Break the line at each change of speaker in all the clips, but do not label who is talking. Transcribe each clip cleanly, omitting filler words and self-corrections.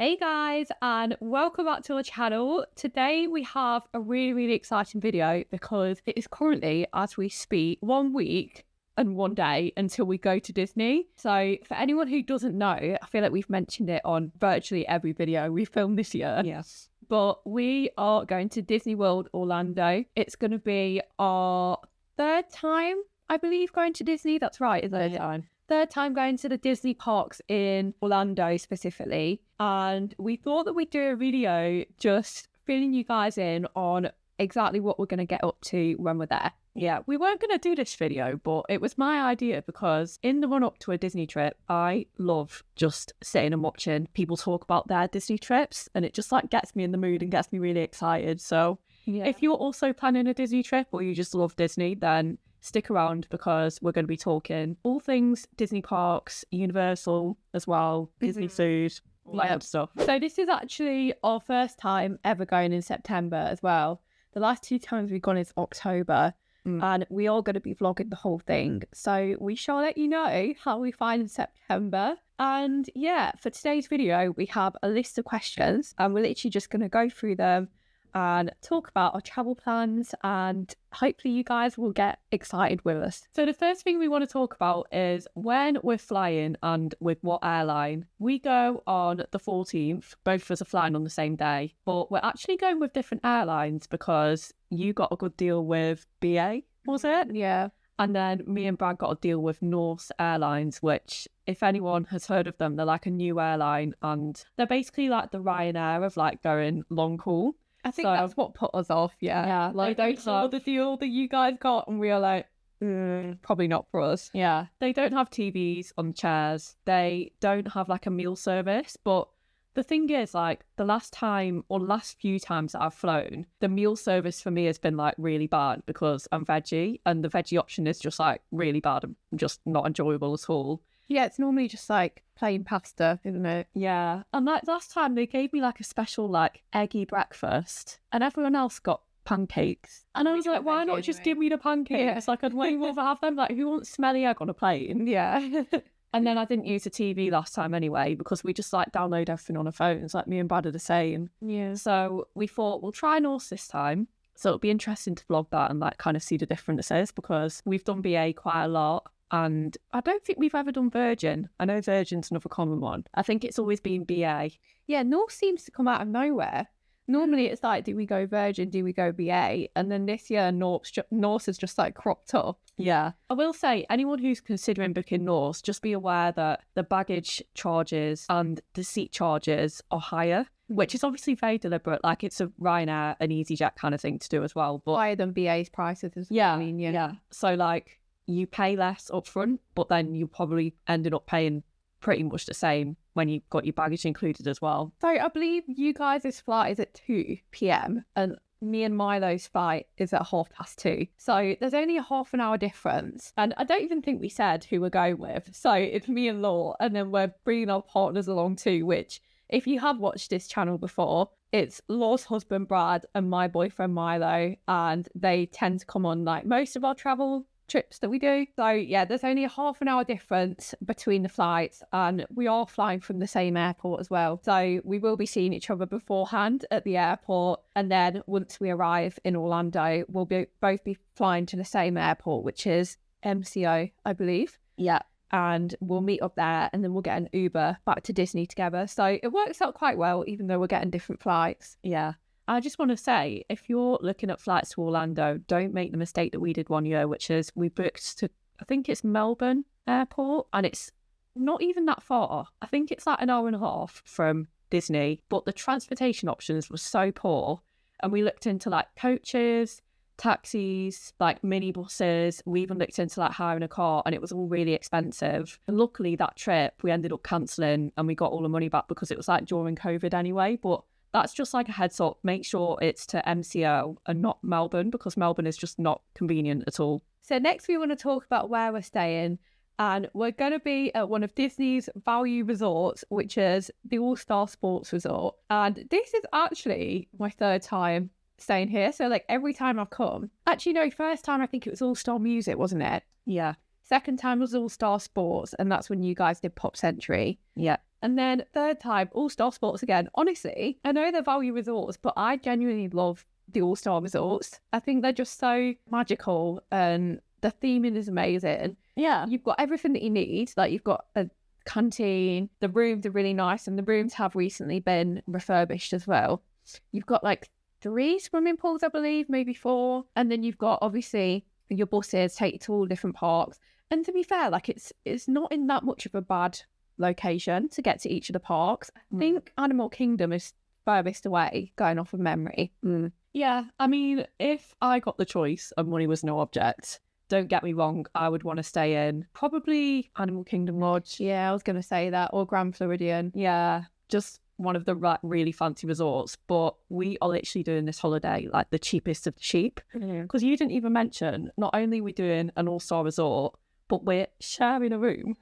Hey guys, and welcome back to our channel. Today we have a really exciting video because it is currently, as we speak, 1 week and 1 day until we go to Disney. So for anyone who doesn't know, I feel like we've mentioned it on virtually every video we filmed this year.
Yes.
But we are going to Disney World Orlando. It's going to be our third time, I believe, going to Disney. That's right, isn't it? Third time going to the Disney parks in Orlando specifically. And we thought that we'd do a video just filling you guys in on exactly what we're going to get up to when we're there. Yeah, we weren't going to do this video, but it was my idea because in the run up to a Disney trip, I love just sitting and watching people talk about their Disney trips, and it just like gets me in the mood and gets me really excited. So if you're also planning a Disney trip or you just love Disney, then stick around because we're going to be talking all things Disney parks, Universal as well, Disney food, all that stuff. So this is actually our first time ever going in September as well. The last 2 times we've gone is October. And we are going to be vlogging the whole thing. So we shall let you know how we find in September. And yeah, for today's video, we have a list of questions and we're literally just going to go through them and talk about our travel plans, and hopefully you guys will get excited with us. So the first thing we want to talk about is when we're flying and with what airline. We go on the 14th, both of us are flying on the same day, but we're actually going with different airlines because you got a good deal with BA, was it?
Yeah.
And then me and Brad got a deal with Norse Airlines, which, if anyone has heard of them, they're like a new airline and they're basically like the Ryanair of like going long haul.
I think that's what put us off,
Yeah, like they saw the deal that you guys got and we are like, probably not for us.
Yeah.
They don't have TVs on chairs. They don't have like a meal service. But the thing is, like the last few times that I've flown, the meal service for me has been like really bad because I'm veggie and the veggie option is just like really bad and just not enjoyable at all.
Yeah, it's normally just like plain pasta, isn't it?
Yeah. And like last time they gave me like a special like eggy breakfast and everyone else got pancakes. And I was like, why not just give me the pancakes?
Yeah.
Like I'd way rather have them. Like who wants smelly egg on a plate?
Yeah.
And then I didn't use the TV last time anyway because we just like download everything on our phones. Like me and Brad are the same.
Yeah.
So we thought we'll try Norse this time. So it'll be interesting to vlog that and like kind of see the differences because we've done BA quite a lot. And I don't think we've ever done Virgin. I know Virgin's another common one. I think it's always been BA.
Yeah, North seems to come out of nowhere. Normally it's like, do we go Virgin, do we go BA? And then this year Norse has just like cropped up.
Yeah. I will say, anyone who's considering booking Norse, just be aware that the baggage charges and the seat charges are higher, which is obviously very deliberate. Like it's a Ryanair and EasyJet kind of thing to do as well. But
higher than BA's prices as well.
Yeah,
I mean,
yeah. So like, you pay less up front, but then you probably ended up paying pretty much the same when you got your baggage included as well.
So I believe you guys' flight is at 2 p.m. and me and Milo's flight is at 2:30. So there's only a half an hour difference. And I don't even think we said who we're going with. So it's me and Laur, and then we're bringing our partners along too, which if you have watched this channel before, it's Laur's husband Brad and my boyfriend Milo, and they tend to come on like most of our travel trips that we do. So yeah, there's only a half an hour difference between the flights and we are flying from the same airport as well. So we will be seeing each other beforehand at the airport, and then once we arrive in Orlando, we'll both be flying to the same airport, which is MCO, I believe.
Yeah.
And we'll meet up there and then we'll get an Uber back to Disney together. So it works out quite well, even though we're getting different flights.
Yeah. I just want to say, if you're looking at flights to Orlando, don't make the mistake that we did one year, which is we booked to, I think it's Melbourne Airport, and it's not even that far. I think it's like an hour and a half from Disney, but the transportation options were so poor. And we looked into like coaches, taxis, like minibuses. We even looked into like hiring a car, and it was all really expensive. And luckily that trip we ended up cancelling and we got all the money back because it was like during COVID anyway. But that's just like a heads up. Make sure it's to MCO and not Melbourne because Melbourne is just not convenient at all.
So next we want to talk about where we're staying, and we're going to be at one of Disney's value resorts, which is the All-Star Sports Resort. And this is actually my third time staying here. So like every time I've come, actually no, first time I think it was All-Star Music, wasn't it?
Yeah.
Second time was All-Star Sports, and that's when you guys did Pop Century.
Yeah.
And then third time, All-Star Sports again. Honestly, I know they're value resorts, but I genuinely love the All-Star resorts. I think they're just so magical and the theming is amazing.
Yeah.
You've got everything that you need. Like you've got a canteen, the rooms are really nice, and the rooms have recently been refurbished as well. You've got like 3 swimming pools, I believe, maybe 4. And then you've got obviously your buses take you to all different parks. And to be fair, like it's not in that much of a bad location to get to each of the parks. I think Animal Kingdom is furthest away, going off of memory.
Yeah, I mean, if I got the choice and money was no object, don't get me wrong, I would want to stay in probably Animal Kingdom Lodge.
Yeah, I was going to say that, or Grand Floridian.
Yeah, just one of the really fancy resorts. But we are literally doing this holiday like the cheapest of the cheap. Because you didn't even mention, not only are we doing an all-star resort, but we're sharing a room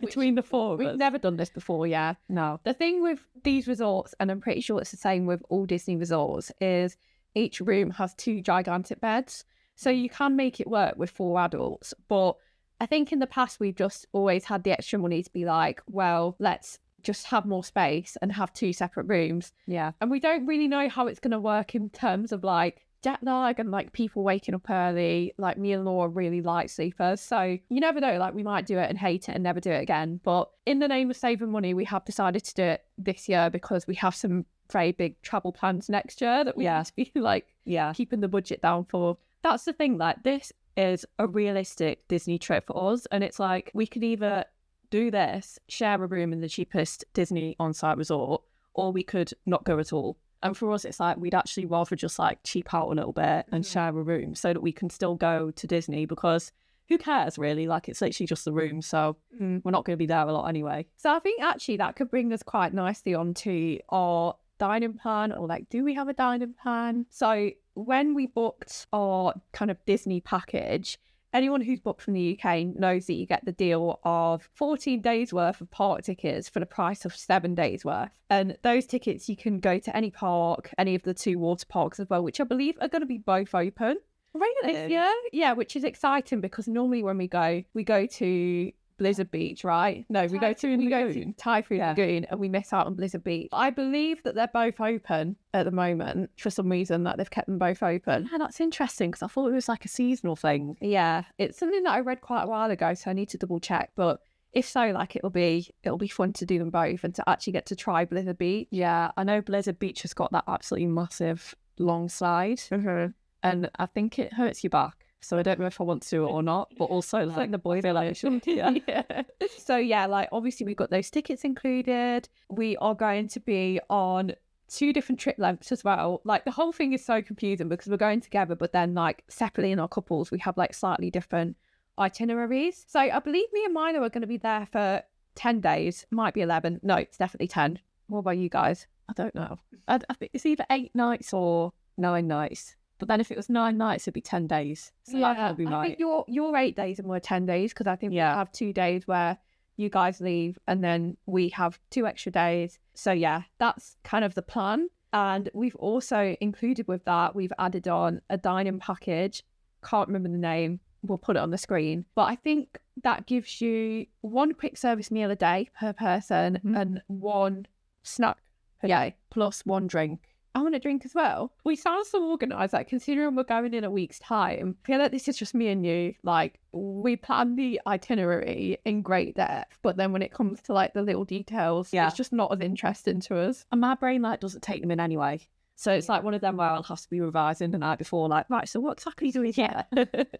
between the 4 of us.
We've never done this before, yeah.
No.
The thing with these resorts, and I'm pretty sure it's the same with all Disney resorts, is each room has 2 gigantic beds. So you can make it work with 4 adults. But I think in the past, we've just always had the extra money to be like, well, let's just have more space and have 2 separate rooms.
Yeah.
And we don't really know how it's going to work in terms of like jet lag and like people waking up early. Like me and Laura really light sleepers, so you never know, like we might do it and hate it and never do it again. But in the name of saving money, we have decided to do it this year because we have some very big travel plans next year that we have to be like keeping the budget down for.
That's the thing, like this is a realistic Disney trip for us, and it's like we could either do this, share a room in the cheapest Disney on-site resort, or we could not go at all. And for us, it's like we'd actually rather just like cheap out a little bit and share a room so that we can still go to Disney, because who cares really? Like it's literally just the room. So we're not going to be there a lot anyway.
So I think actually that could bring us quite nicely onto our dining plan, or like, do we have a dining plan? So when we booked our kind of Disney package, anyone who's booked from the UK knows that you get the deal of 14 days worth of park tickets for the price of 7 days worth. And those tickets, you can go to any park, any of the 2 water parks as well, which I believe are going to be both open.
Really?
Yeah, which is exciting because normally when we go to Blizzard Beach, right? No, we go to Typhoon Lagoon and we miss out on Blizzard Beach. I believe that they're both open at the moment for some reason, that they've kept them both open.
Yeah, that's interesting because I thought it was like a seasonal thing.
Yeah, it's something that I read quite a while ago, so I need to double check. But if so, like it'll be fun to do them both and to actually get to try Blizzard Beach.
Yeah, I know Blizzard Beach has got that absolutely massive long slide, and I think it hurts your back. So I don't know if I want to do it or not, but also like the boys feel like I should.
Yeah. So yeah, like obviously we've got those tickets included. We are going to be on 2 different trip lengths as well. Like the whole thing is so confusing because we're going together, but then like separately in our couples, we have like slightly different itineraries. So I believe me and Milo are going to be there for 10 days. Might be 11. No, it's definitely 10. What about you guys?
I don't know. I think it's either 8 nights or 9 nights. But then if it was 9 nights, it'd be 10 days. So
yeah,
that'll be right.
I think you're 8 days and we're 10 days because I think we have 2 days where you guys leave and then we have 2 extra days. So yeah, that's kind of the plan. And we've also included with that, we've added on a dining package. Can't remember the name. We'll put it on the screen. But I think that gives you 1 quick service meal a day per person and 1 snack per day plus 1 drink. I want a drink as well. We sound so organised, like considering we're going in a week's time. I feel like this is just me and you. Like we plan the itinerary in great depth, but then when it comes to like the little details, it's just not as interesting to us.
And my brain like doesn't take them in anyway. So it's like one of them where I'll have to be revising the night before, like, right, so what exactly do we here?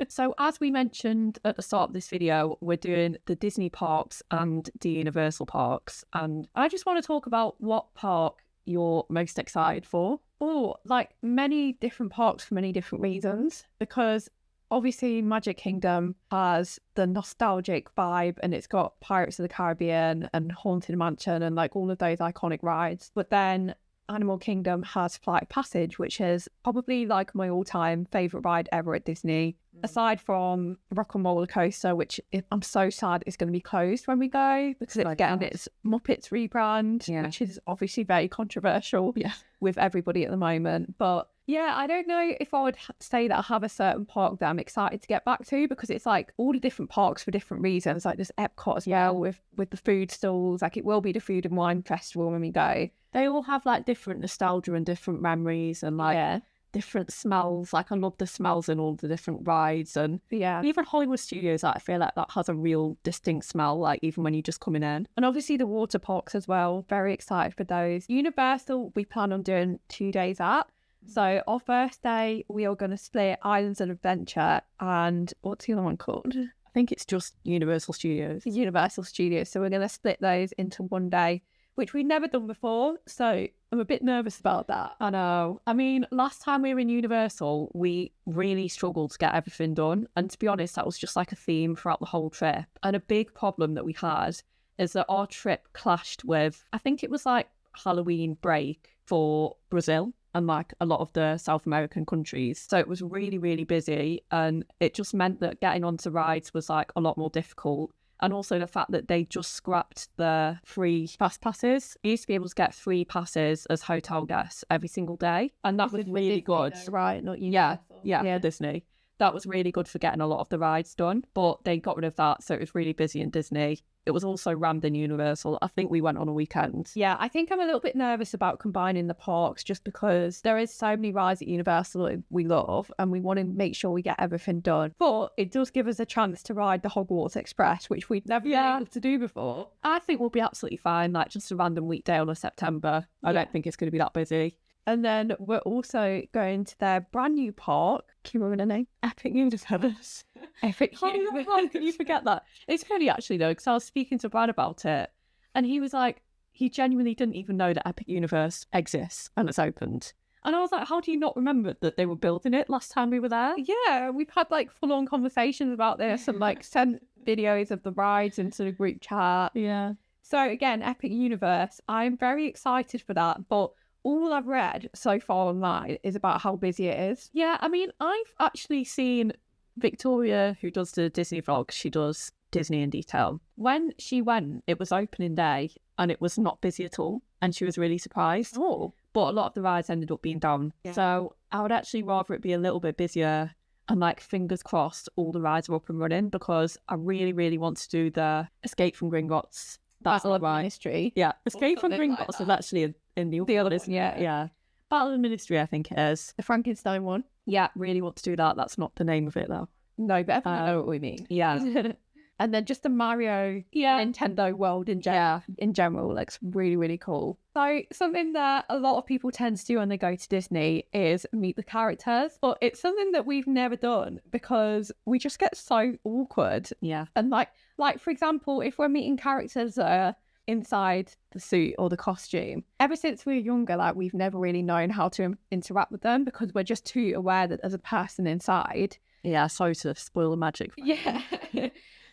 So as we mentioned at the start of this video, we're doing the Disney parks and the Universal parks. And I just want to talk about what park you're most excited for.
Oh, like many different parks for many different reasons, because obviously Magic Kingdom has the nostalgic vibe and it's got Pirates of the Caribbean and Haunted Mansion and like all of those iconic rides. But then Animal Kingdom has Flight of Passage, which is probably like my all-time favourite ride ever at Disney. Aside from Rock and Roller Coaster, which I'm so sad is going to be closed when we go because it's getting its Muppets rebrand, which is obviously very controversial with everybody at the moment. But Yeah, I don't know if I would say that I have a certain park that I'm excited to get back to, because it's like all the different parks for different reasons. Like there's Epcot as well with the food stalls. Like it will be the Food and Wine Festival when we go.
They all have like different nostalgia and different memories and like different smells. Like I love the smells in all the different rides, and even Hollywood Studios, like, I feel like that has a real distinct smell, like even when you're just coming in.
And obviously the water parks as well. Very excited for those. Universal, we plan on doing 2 days at. So our first day, we are going to split Islands of Adventure and what's the other one called?
I think it's just Universal Studios.
Universal Studios. So we're going to split those into one day, which we've never done before. So I'm a bit nervous about that.
I know. I mean, last time we were in Universal, we really struggled to get everything done. And to be honest, that was just like a theme throughout the whole trip. And a big problem that we had is that our trip clashed with, I think it was like Halloween break for Brazil and like a lot of the South American countries. So it was really, really busy, and it just meant that getting onto rides was like a lot more difficult. And also the fact that they just scrapped the free fast passes. You used to be able to get free passes as hotel guests every single day, and that was really good.
Right, not Universal.
Yeah, Disney. That was really good for getting a lot of the rides done, but they got rid of that, so it was really busy in Disney. It was also rammed in Universal. I think we went on a weekend.
Yeah, I think I'm a little bit nervous about combining the parks, just because there is so many rides at Universal that we love and we want to make sure we get everything done. But it does give us a chance to ride the Hogwarts Express, which we'd never been able to do before.
I think we'll be absolutely fine, like just a random weekday on a September. I don't think it's going to be that busy.
And then we're also going to their brand new park. Can you remember the name?
Epic Universe.
Epic
Universe. How can you forget that? It's funny actually though, because I was speaking to Brad about it, and he was like, he genuinely didn't even know that Epic Universe exists and it's opened. And I was like, how do you not remember that they were building it last time we were there?
Yeah, we've had like full-on conversations about this and like sent videos of the rides into the group chat.
Yeah.
So again, Epic Universe, I'm very excited for that, but all I've read so far online is about how busy it is.
Yeah, I mean, I've actually seen Victoria, who does the Disney vlogs, she does Disney in detail. When she went, it was opening day and it was not busy at all. And she was really surprised.
Oh.
But a lot of the rides ended up being down. Yeah. So I would actually rather it be a little bit busier and like fingers crossed all the rides are up and running, because I really, really want to do the Escape from Gringotts. That's
Battle of
right.
Ministry.
Yeah, Escape from Gringotts
like
is actually in the other, isn't it? Yeah. Battle of the Ministry, I think it is.
The Frankenstein one.
Yeah, really want to do that. That's not the name of it though.
No, but everyone know what we mean.
Yeah.
And then just the Mario Nintendo world in general looks really, really cool. So something that a lot of people tend to do when they go to Disney is meet the characters. But it's something that we've never done because we just get so awkward.
Yeah.
And like for example, if we're meeting characters that are inside the suit or the costume, ever since we were younger, like we've never really known how to interact with them because we're just too aware that there's a person inside.
Yeah, sorry to spoil the magic.
Yeah.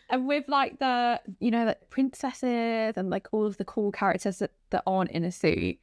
And with like the, like princesses and like all of the cool characters that aren't in a suit,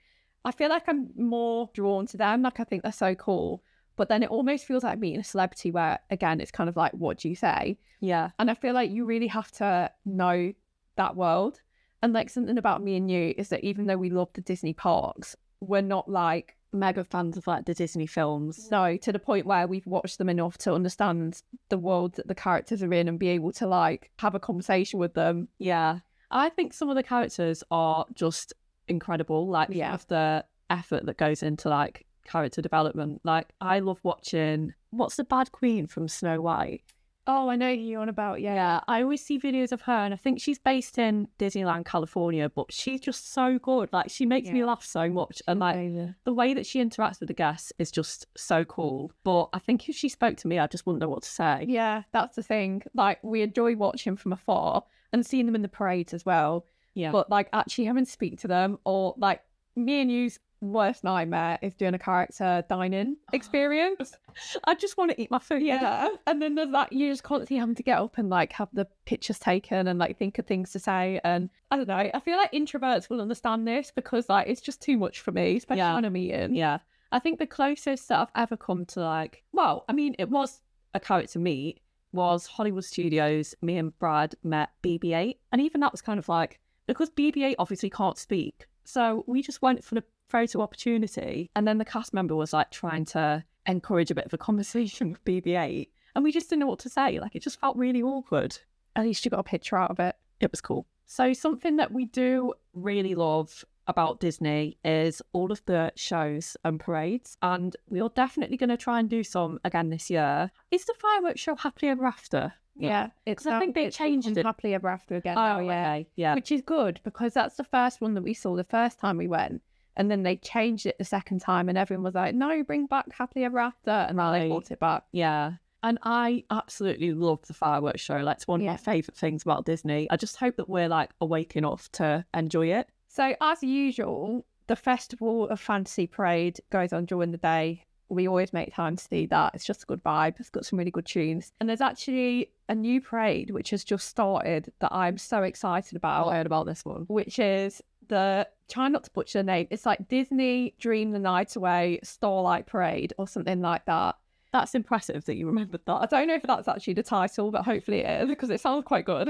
I feel like I'm more drawn to them. Like I think they're so cool. But then it almost feels like meeting a celebrity where, again, it's kind of like, what do you say?
Yeah.
And I feel like you really have to know that world. And like something about me and you is that even though we love the Disney parks, we're not like
mega fans of like the Disney films.
No, to the point where we've watched them enough to understand the world that the characters are in and be able to like have a conversation with them.
Yeah. I think some of the characters are just incredible. Like of the effort that goes into like character development. Like I love watching, what's the bad queen from Snow White?
Oh, I know who you're on about,
yeah. I always see videos of her and I think she's based in Disneyland, California, but she's just so good. Like she makes me laugh so much. And like the way that she interacts with the guests is just so cool. But I think if she spoke to me, I just wouldn't know what to say.
Yeah, that's the thing. Like we enjoy watching from afar and seeing them in the parades as well.
Yeah.
But like actually having to speak to them, or like me and you's worst nightmare is doing a character dining experience.
I just want to eat my food.
Yeah. And then there's that, you're just constantly having to get up and like have the pictures taken and like think of things to say. And I don't know, I feel like introverts will understand this because like it's just too much for me, especially when I'm eating.
Yeah. I think the closest that I've ever come to like, well, I mean, it was a character meet, was Hollywood Studios. Me and Brad met BB-8. And even that was kind of like, because BB-8 obviously can't speak. So we just went for photo opportunity. And then the cast member was like trying to encourage a bit of a conversation with BB-8. And we just didn't know what to say. Like, it just felt really awkward.
At least you got a picture out of it.
It was cool. So something that we do really love about Disney is all of the shows and parades. And we are definitely going to try and do some again this year. Is the fireworks show Happily Ever After?
Yeah. It's
I think they changed it.
Happily Ever After again.
Oh,
now,
okay. Yeah.
Which is good because that's the first one that we saw the first time we went. And then they changed it the second time and everyone was like, no, bring back Happily Ever After. And now they brought it back.
Yeah. And I absolutely love the fireworks show. Like, it's one of my favourite things about Disney. I just hope that we're like awake enough to enjoy it.
So as usual, the Festival of Fantasy Parade goes on during the day. We always make time to see that. It's just a good vibe. It's got some really good tunes. And there's actually a new parade which has just started that I'm so excited about.
I heard about this one.
Which is try not to butcher the name. It's like Disney Dream the Night Away Starlight Parade or something like that.
That's impressive that you remembered that.
I don't know if that's actually the title, but hopefully it is because it sounds quite good.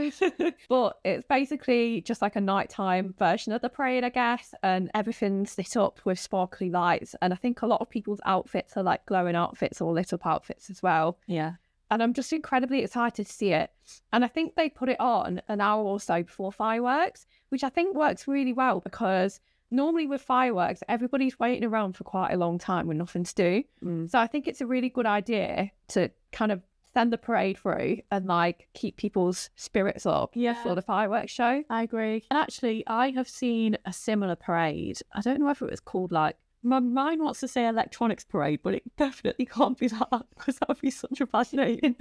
But it's basically just like a nighttime version of the parade, I guess. And everything's lit up with sparkly lights. And I think a lot of people's outfits are like glowing outfits or lit up outfits as well.
Yeah.
And I'm just incredibly excited to see it. And I think they put it on an hour or so before fireworks, which I think works really well because normally with fireworks, everybody's waiting around for quite a long time with nothing to do. So I think it's a really good idea to kind of send the parade through and like keep people's spirits up for the fireworks show.
I agree. And actually, I have seen a similar parade. I don't know whether it was called like, my mind wants to say electronics parade, but it definitely can't be that because that would be such a bad name.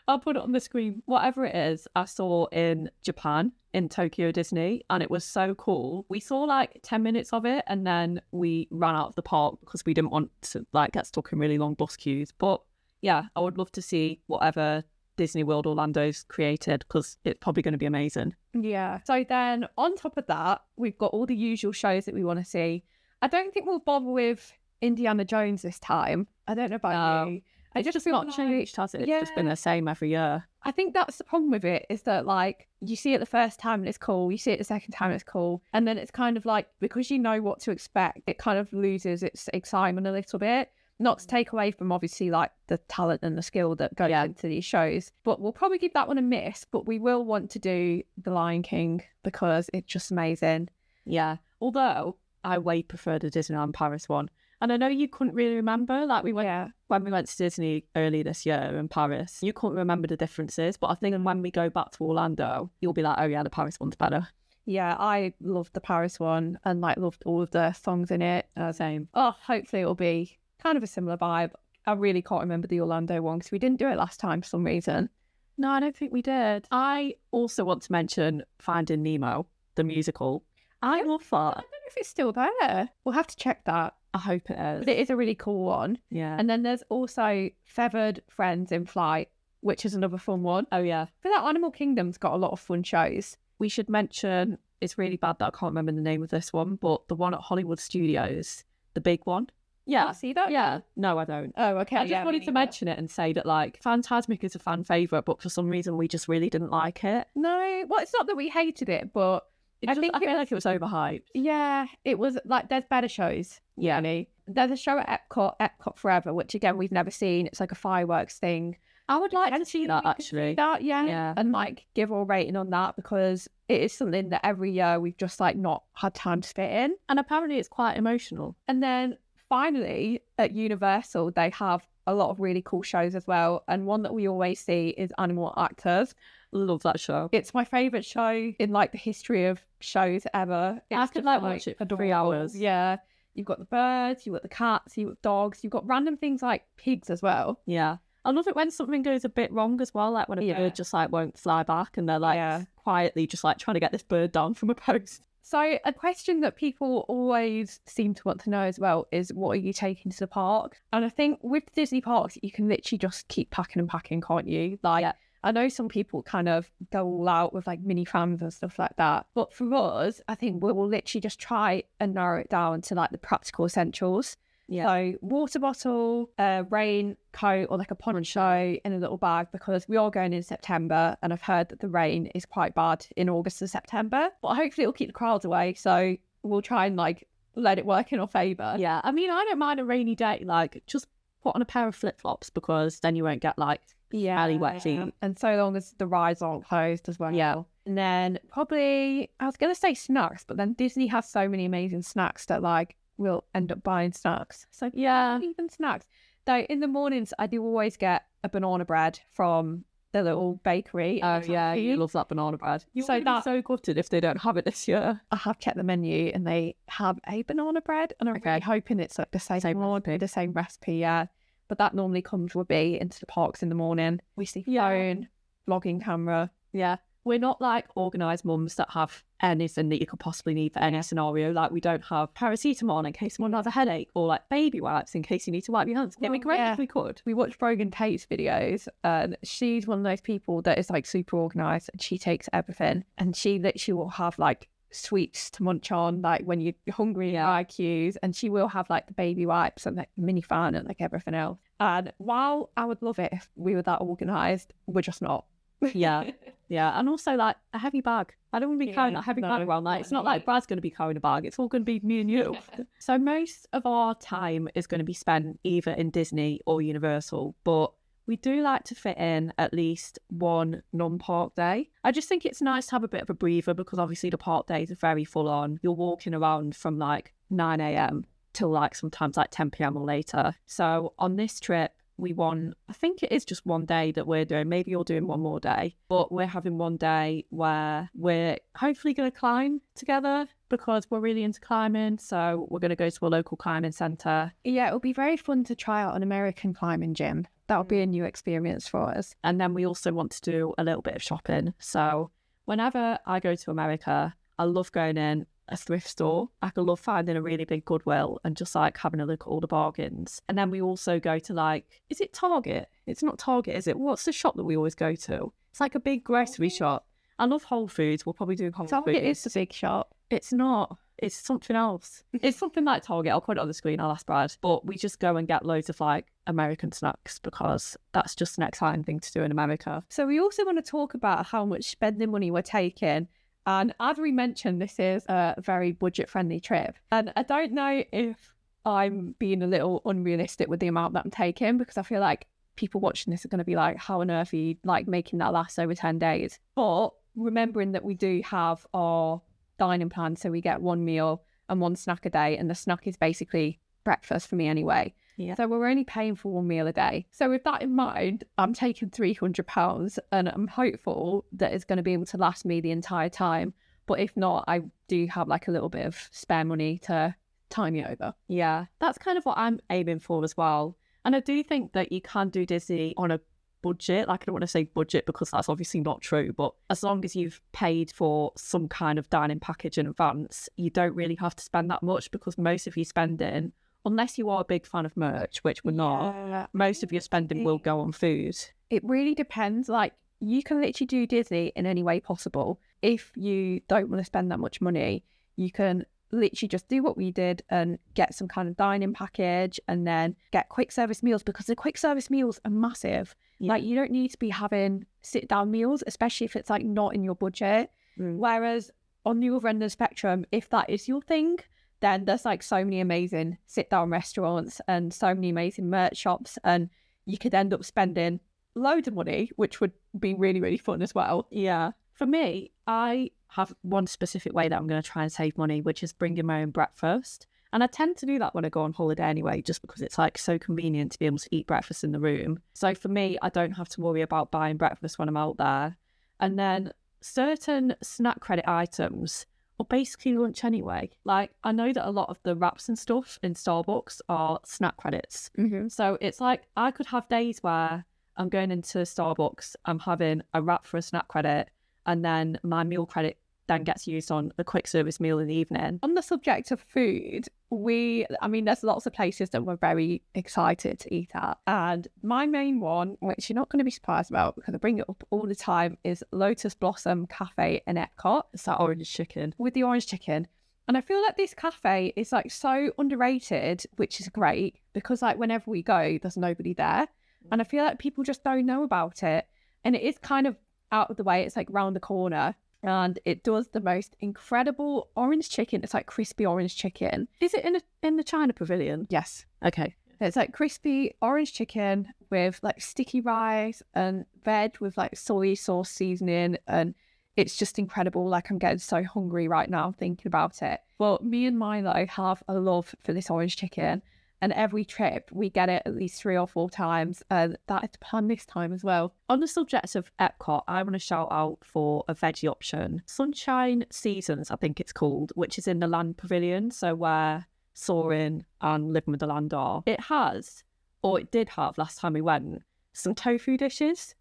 I'll put it on the screen. Whatever it is, I saw in Japan, in Tokyo Disney, and it was so cool. We saw like 10 minutes of it and then we ran out of the park because we didn't want to like get stuck in really long bus queues. But yeah, I would love to see whatever Disney World Orlando's created because it's probably going to be amazing.
Yeah. So then on top of that, we've got all the usual shows that we want to see. I don't think we'll bother with Indiana Jones this time. I don't know about you.
It's just not changed, has it? It's just been the same every year.
I think that's the problem with it is that like you see it the first time and it's cool, you see it the second time and it's cool, and then it's kind of like because you know what to expect, it kind of loses its excitement a little bit. Not to take away from obviously like the talent and the skill that goes into these shows, but we'll probably give that one a miss. But we will want to do The Lion King because it's just amazing.
Yeah, although I way prefer the Disneyland Paris one. And I know you couldn't really remember, like when we went to Disney early this year in Paris, you couldn't remember the differences. But I think when we go back to Orlando, you'll be like, oh yeah, the Paris one's better.
Yeah, I loved the Paris one and like loved all of the songs in it.
Same.
Oh, hopefully it'll be kind of a similar vibe. I really can't remember the Orlando one because we didn't do it last time for some reason.
No, I don't think we did. I also want to mention Finding Nemo, the musical. I love that.
I don't know if it's still there. We'll have to check that.
I hope it is.
But it is a really cool one.
Yeah.
And then there's also Feathered Friends in Flight, which is another fun one.
Oh, yeah.
But that Animal Kingdom's got a lot of fun shows.
We should mention, it's really bad that I can't remember the name of this one, but the one at Hollywood Studios, the big one. Yeah.
You see that?
Yeah. No, I don't.
Oh, okay.
I just wanted to mention it and say that, like, Fantasmic is a fan favourite, but for some reason we just really didn't like it.
No. Well, it's not that we hated it, but I feel
like it was overhyped.
Yeah. It was like, there's better shows.
Yeah.
Really. There's a show at Epcot Forever, which again, we've never seen. It's like a fireworks thing.
I would like to see that, actually.
Yeah. And like give a rating on that because it is something that every year we've just like not had time to fit in.
And apparently it's quite emotional.
And then finally at Universal, they have a lot of really cool shows as well. And one that we always see is Animal Actors.
Love that show.
It's my favourite show in like the history of shows ever.
I could like watch it for 3 hours.
Yeah. You've got the birds, you've got the cats, you've got dogs, you've got random things like pigs as well.
Yeah. I love it when something goes a bit wrong as well, like when a bird just like won't fly back and they're like quietly just like trying to get this bird down from a post.
So a question that people always seem to want to know as well is what are you taking to the park? And I think with Disney parks, you can literally just keep packing and packing, can't you? Like I know some people kind of go all out with like mini fans and stuff like that. But for us, I think we'll literally just try and narrow it down to like the practical essentials. Yeah. So water bottle, rain coat or like a poncho in a little bag because we are going in September and I've heard that the rain is quite bad in August and September. But hopefully it'll keep the crowds away. So we'll try and like
let it work in our favour.
Yeah, I mean, I don't mind a rainy day. Like, just put on a pair of flip-flops because then you won't get like fairly wet feet.
And so long as the rides aren't closed as well.
Yeah.
And then probably, I was going to say snacks, but then Disney has so many amazing snacks that like we'll end up buying snacks. So
Yeah.
even snacks. Though in the mornings, I do always get a banana bread from the little bakery.
Oh yeah, you love that banana bread. You're
So
so so gutted if they don't have it this year.
I have checked the menu and they have a banana bread, and I'm really hoping it's like the same
recipe.
the same recipe, yeah. But that normally comes with me into the parks in the morning. We see phone, vlogging camera.
Yeah. We're not like organised mums that have anything that you could possibly need for any scenario. Like, we don't have paracetamol in case someone has a headache, or like baby wipes in case you need to wipe your hands. It'd be great if we could.
We watch Brogan Tate's videos, and she's one of those people that is like super organised, and she takes everything, and she literally will have like sweets to munch on, like when you're hungry in IQs, and she will have like the baby wipes and like mini fan and like everything else. And while I would love it if we were that organised, we're just not.
Yeah. Yeah. And also like a heavy bag. I don't want to be carrying that heavy bag around. Like, it's not like Brad's going to be carrying a bag. It's all going to be me and you. So most of our time is going to be spent either in Disney or Universal, but we do like to fit in at least one non-park day. I just think it's nice to have a bit of a breather because obviously the park days are very full on. You're walking around from like 9 a.m. till like sometimes like 10 p.m. or later. So on this trip, I think it is just one day that we're doing. Maybe you're doing one more day, but we're having one day where we're hopefully going to climb together because we're really into climbing. So we're going to go to a local climbing centre.
Yeah, it'll be very fun to try out an American climbing gym. That'll be a new experience for us.
And then we also want to do a little bit of shopping. So whenever I go to America, I love going in a thrift store. I could love finding a really big Goodwill and just like having a look at all the bargains. And then we also go to like, is it Target? It's not Target, is it? What's the shop that we always go to? It's like a big grocery shop. I love Whole Foods. We'll probably do Whole Foods.
Target is the big shop.
It's not. It's something else. It's something like Target. I'll put it on the screen. I'll ask Brad. But we just go and get loads of like American snacks because that's just an exciting thing to do in America.
So we also want to talk about how much spending money we're taking. And as we mentioned, this is a very budget-friendly trip. And I don't know if I'm being a little unrealistic with the amount that I'm taking, because I feel like people watching this are going to be like, how on earth are you like making that last over 10 days? But remembering that we do have our dining plan, so we get one meal and one snack a day, and the snack is basically breakfast for me anyway.
Yeah.
So we're only paying for one meal a day. So with that in mind, I'm taking £300 and I'm hopeful that it's going to be able to last me the entire time. But if not, I do have like a little bit of spare money to tie me over.
Yeah, that's kind of what I'm aiming for as well. And I do think that you can do Disney on a budget. Like, I don't want to say budget because that's obviously not true, but as long as you've paid for some kind of dining package in advance, you don't really have to spend that much, because most of your spending, unless you are a big fan of merch, which we're not, most of your spending will go on food.
It really depends. Like, you can literally do Disney in any way possible. If you don't want to spend that much money, you can literally just do what we did and get some kind of dining package and then get quick service meals, because the quick service meals are massive. Yeah. Like, you don't need to be having sit down meals, especially if it's like not in your budget. Whereas on the other end of the spectrum, if that is your thing, then there's like so many amazing sit down restaurants and so many amazing merch shops, and you could end up spending loads of money, which would be really, really fun as well.
Yeah. For me, I have one specific way that I'm going to try and save money, which is bringing my own breakfast. And I tend to do that when I go on holiday anyway, just because it's like so convenient to be able to eat breakfast in the room. So for me, I don't have to worry about buying breakfast when I'm out there. And then certain snack credit items are basically lunch anyway. Like, I know that a lot of the wraps and stuff in Starbucks are snack credits. So it's like I could have days where I'm going into Starbucks, I'm having a wrap for a snack credit, and then my meal credit then gets used on a quick service meal in the evening.
On the subject of food, there's lots of places that we're very excited to eat at. And my main one, which you're not going to be surprised about because I bring it up all the time, is Lotus Blossom Cafe in Epcot.
It's that orange chicken.
With the orange chicken. And I feel like this cafe is like so underrated, which is great, because like whenever we go, there's nobody there. And I feel like people just don't know about it. And it is kind of out of the way. It's like round the corner.
and it does the most incredible orange chicken. It's like crispy orange chicken.
Is it in the China Pavilion?
Yes.
Okay.
It's like crispy orange chicken with like sticky rice and veg with like soy sauce seasoning, and it's just incredible. Like, I'm getting so hungry right now thinking about it. Well, me and Milo have a love for this orange chicken, and every trip we get it at least 3 or 4 times, and that is the plan this time as well.
On the subject of Epcot, I want to shout out for a veggie option. Sunshine Seasons, I think it's called, which is in the Land Pavilion, so where Soarin' and Living with the Land are. It has, or it did have last time we went, some tofu dishes.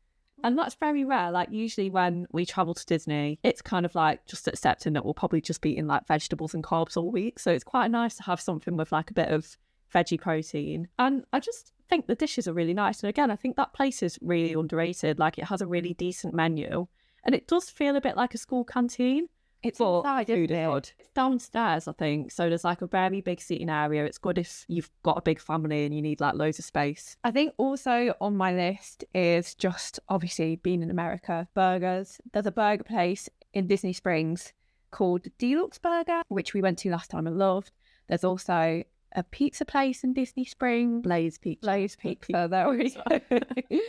And that's very rare. Like, usually when we travel to Disney, it's kind of like just accepting that we'll probably just be eating like vegetables and carbs all week. So it's quite nice to have something with like a bit of veggie protein. And I just think the dishes are really nice. And again, I think that place is really underrated. Like, it has a really decent menu, and it does feel a bit like a school canteen.
It's
But
inside,
food
isn't
is
it?
good. It's downstairs, I think. So there's like a very big seating area. It's good if you've got a big family and you need like loads of space.
I think also on my list is just obviously being in America, burgers. There's a burger place in Disney Springs called Deluxe Burger, which we went to last time and loved. There's also a pizza place in Disney Springs,
Blaze Pizza.
Blaze Pizza, there we go.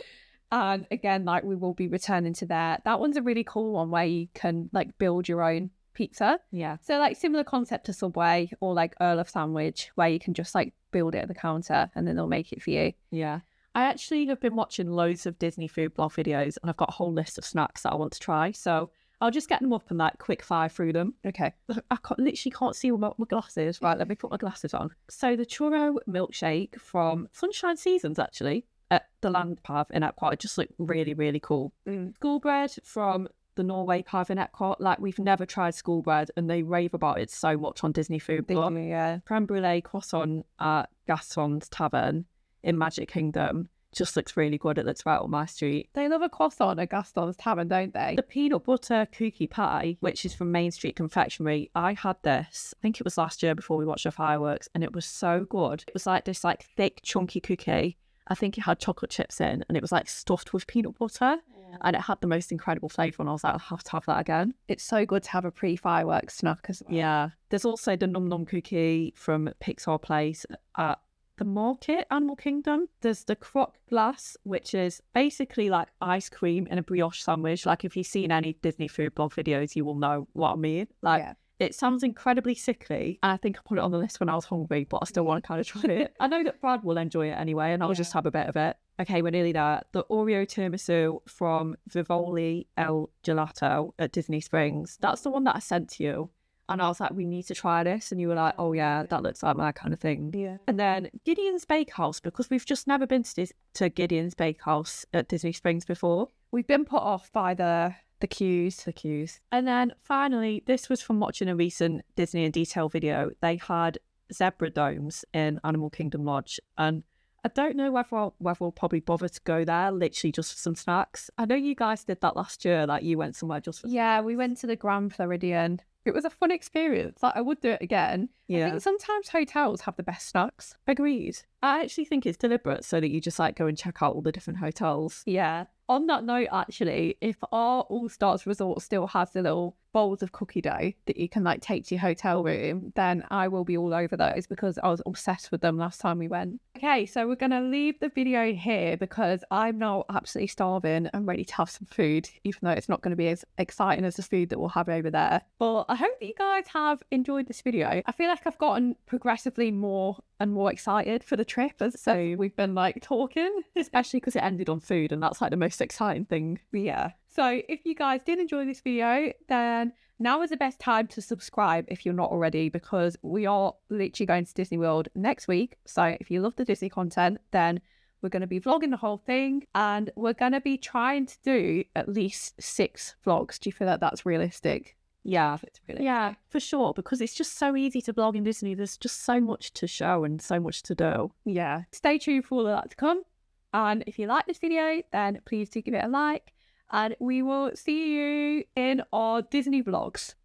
And again, like, we will be returning to there. That one's a really cool one where you can like build your own pizza.
Yeah.
So like similar concept to Subway or like Earl of Sandwich, where you can just like build it at the counter and then they'll make it for you.
Yeah. I actually have been watching loads of Disney food blog videos, and I've got a whole list of snacks that I want to try. So I'll just get them up and like quick fire through them.
Okay.
Literally can't see my glasses. Right, let me put my glasses on. So the churro milkshake from Sunshine Seasons, actually, at the Land Pav in Epcot, it just looked really, really cool. School bread from the Norway Pav in Epcot. Like, we've never tried school bread, and they rave about it so much on Disney Food Blog.
Yeah.
Creme brulee croissant at Gaston's Tavern in Magic Kingdom just looks really good. It looks right up my street.
They love a croissant at Gaston's Tavern, don't they?
The peanut butter cookie pie, which is from Main Street Confectionery, I had this, I think it was last year before we watched the fireworks, and it was so good. It was like this like thick, chunky cookie. I think it had chocolate chips in, and it was like stuffed with peanut butter, and it had the most incredible flavour, and I was like, I'll have to have that again.
It's so good to have a pre-fireworks snack as well.
Yeah. There's also the Num Num cookie from Pixar Place at the Market, Animal Kingdom. There's the croque glace, which is basically like ice cream in a brioche sandwich. Like, if you've seen any Disney food blog videos, you will know what I mean. Like,
Yeah.
it sounds incredibly sickly, and I think I put it on the list when I was hungry, but I still want to kind of try it. I know that Brad will enjoy it anyway, and I'll just have a bit of it. Okay, we're nearly there. The Oreo tiramisu from Vivoli El Gelato at Disney Springs. That's the one that I sent to you. And I was like, we need to try this. And you were like, oh yeah, that looks like my kind of thing.
Yeah.
And then Gideon's Bakehouse, because we've just never been to Gideon's Bakehouse at Disney Springs before.
We've been put off by the queues.
The queues. And then finally, this was from watching a recent Disney in Detail video. They had zebra domes in Animal Kingdom Lodge. And I don't know whether we'll probably bother to go there, literally just for some snacks. I know you guys did that last year, like you went somewhere just for
Yeah, we went to the Grand Floridian. It was a fun experience. Like, I would do it again.
Yeah.
I think sometimes hotels have the best snacks.
Agreed. I actually think it's deliberate so that you just like go and check out all the different hotels.
Yeah. On that note, actually, if our All Stars resort still has the little bowls of cookie dough that you can like take to your hotel room, then I will be all over those because I was obsessed with them last time we went. Okay, so we're going to leave the video here because I'm now absolutely starving and ready to have some food, even though it's not going to be as exciting as the food that we'll have over there. But I hope that you guys have enjoyed this video. I feel like I've gotten progressively more and more excited for the trip as so we've been like talking,
Especially because it ended on food, and that's like the most exciting thing.
yeah. So if you guys did enjoy this video, then now is the best time to subscribe if you're not already, because we are literally going to Disney World next week. So if you love the Disney content, then we're going to be vlogging the whole thing, and we're going to be trying to do at least 6 vlogs. Do you feel that that's realistic?
Yeah.
It's really
Yeah, for sure, because it's just so easy to vlog in Disney. There's just so much to show and so much to do.
Yeah. Stay tuned for all of that to come. And if you like this video, then please do give it a like. And we will see you in our Disney vlogs.